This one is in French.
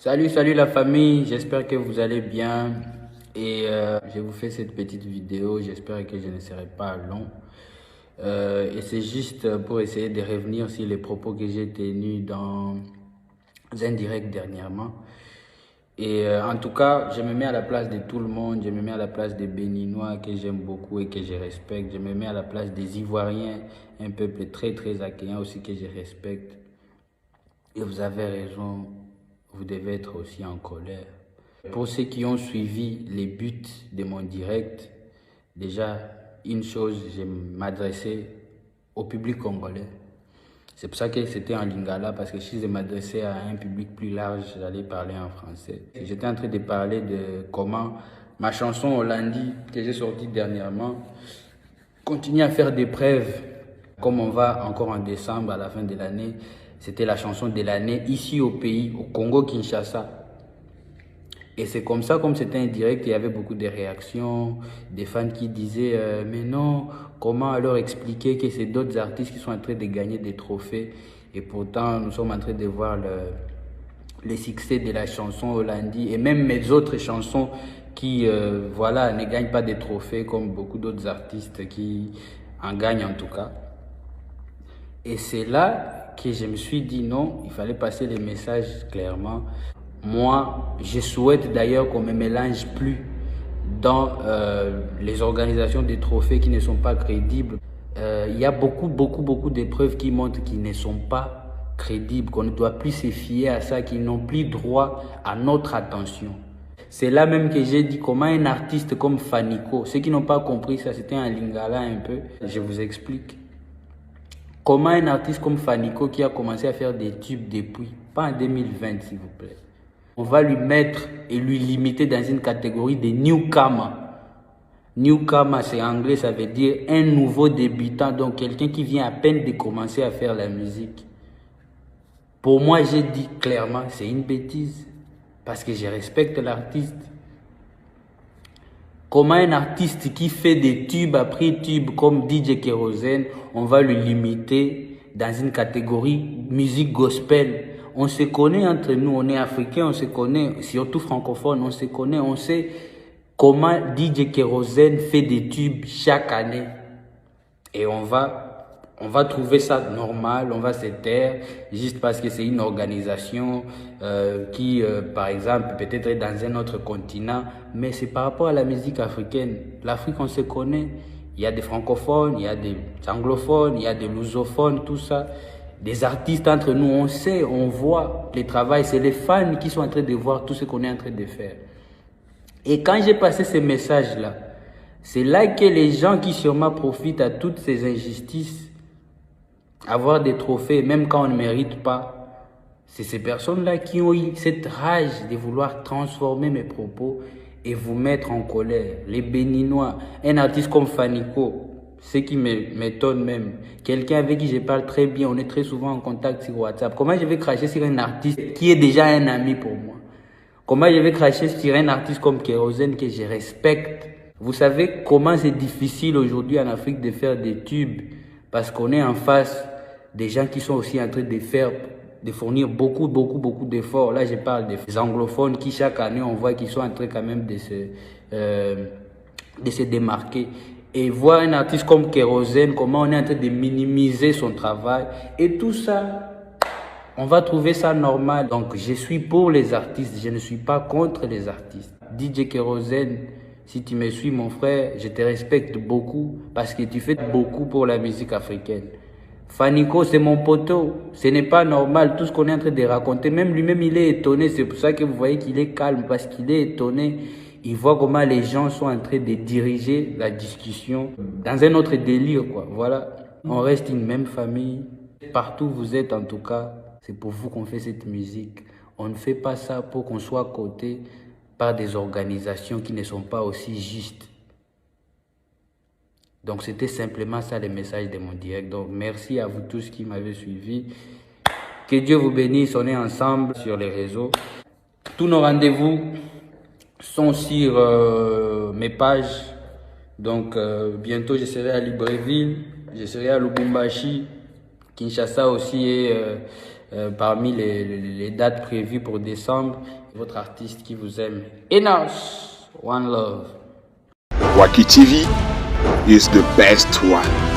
Salut la famille, j'espère que vous allez bien et je vous fais cette petite vidéo, j'espère que je ne serai pas long. Et c'est juste pour essayer de revenir sur les propos que j'ai tenus dans un direct dernièrement. Et en tout cas, je me mets à la place de tout le monde, je me mets à la place des Béninois que j'aime beaucoup et que je respecte, je me mets à la place des Ivoiriens, un peuple très accueillant aussi que je respecte. Et vous avez raison, vous devez être aussi en colère. Pour ceux qui ont suivi les buts de mon direct, déjà, une chose, je m'adressais au public congolais. C'est pour ça que c'était en lingala, parce que si je m'adressais à un public plus large, j'allais parler en français. J'étais en train de parler de comment ma chanson Hollandi, que j'ai sortie dernièrement, continue à faire des preuves. Comme on va encore en décembre, à la fin de l'année, c'était la chanson de l'année ici au pays, au Congo-Kinshasa. Et c'est comme ça, comme c'était un direct, il y avait beaucoup de réactions, des fans qui disaient mais non, comment alors expliquer que c'est d'autres artistes qui sont en train de gagner des trophées et pourtant nous sommes en train de voir le succès de la chanson Hollandi et même mes autres chansons qui voilà, ne gagnent pas des trophées comme beaucoup d'autres artistes qui en gagnent en tout cas. Et c'est là que je me suis dit non, il fallait passer les messages clairement. Moi, je souhaite d'ailleurs qu'on ne me mélange plus dans les organisations des trophées qui ne sont pas crédibles. Il y a beaucoup d'épreuves qui montrent qu'ils ne sont pas crédibles, qu'on ne doit plus se fier à ça, qu'ils n'ont plus droit à notre attention. C'est là même que j'ai dit comment un artiste comme Fanico, ceux qui n'ont pas compris ça, c'était un lingala un peu, je vous explique. Comment un artiste comme Fanico qui a commencé à faire des tubes depuis, pas en 2020 s'il vous plaît, on va lui mettre et lui limiter dans une catégorie de newcomer. Newcomer, c'est anglais, ça veut dire un nouveau débutant, donc quelqu'un qui vient à peine de commencer à faire la musique. Pour moi, j'ai dit clairement, c'est une bêtise, parce que je respecte l'artiste. Comment un artiste qui fait des tubes après tubes comme DJ Kérosène, on va le limiter dans une catégorie musique gospel? On se connaît entre nous, on est africains, on se connaît, surtout francophones, on se connaît, on sait comment DJ Kérosène fait des tubes chaque année. Et on va trouver ça normal, on va se taire, juste parce que c'est une organisation qui, par exemple, peut-être est dans un autre continent, mais c'est par rapport à la musique africaine. L'Afrique, on se connaît, il y a des francophones, il y a des anglophones, il y a des lusophones, tout ça. Des artistes entre nous, on sait, on voit les travaux, c'est les fans qui sont en train de voir tout ce qu'on est en train de faire. Et quand j'ai passé ces messages-là, c'est là que les gens qui sûrement profitent à toutes ces injustices, avoir des trophées, même quand on ne mérite pas, c'est ces personnes-là qui ont eu cette rage de vouloir transformer mes propos et vous mettre en colère. Les Béninois, un artiste comme Fanico, ce qui m'étonne même, quelqu'un avec qui je parle très bien, on est très souvent en contact sur WhatsApp. Comment je vais cracher sur un artiste qui est déjà un ami pour moi? Comment je vais cracher sur un artiste comme Kérosène que je respecte? Vous savez comment c'est difficile aujourd'hui en Afrique de faire des tubes parce qu'on est en face des gens qui sont aussi en train de fournir beaucoup d'efforts. Là, je parle des anglophones qui chaque année, on voit qu'ils sont en train quand même de se démarquer. Et voir un artiste comme Kérosène, comment on est en train de minimiser son travail. Et tout ça, on va trouver ça normal. Donc, je suis pour les artistes, je ne suis pas contre les artistes. DJ Kérosène, si tu me suis, mon frère, je te respecte beaucoup parce que tu fais beaucoup pour la musique africaine. Fanico, c'est mon poteau. Ce n'est pas normal tout ce qu'on est en train de raconter. Même lui-même, il est étonné. C'est pour ça que vous voyez qu'il est calme parce qu'il est étonné. Il voit comment les gens sont en train de diriger la discussion dans un autre délire, quoi. Voilà. On reste une même famille. Partout où vous êtes, en tout cas, c'est pour vous qu'on fait cette musique. On ne fait pas ça pour qu'on soit à côté par des organisations qui ne sont pas aussi justes. Donc, c'était simplement ça le message de mon direct. Donc, merci à vous tous qui m'avez suivi. Que Dieu vous bénisse. On est ensemble sur les réseaux. Tous nos rendez-vous sont sur mes pages. Donc, bientôt, je serai à Libreville. Je serai à Lubumbashi. Kinshasa aussi et parmi les dates prévues pour décembre, votre artiste qui vous aime. Enos, one love. Wacky TV is the best one.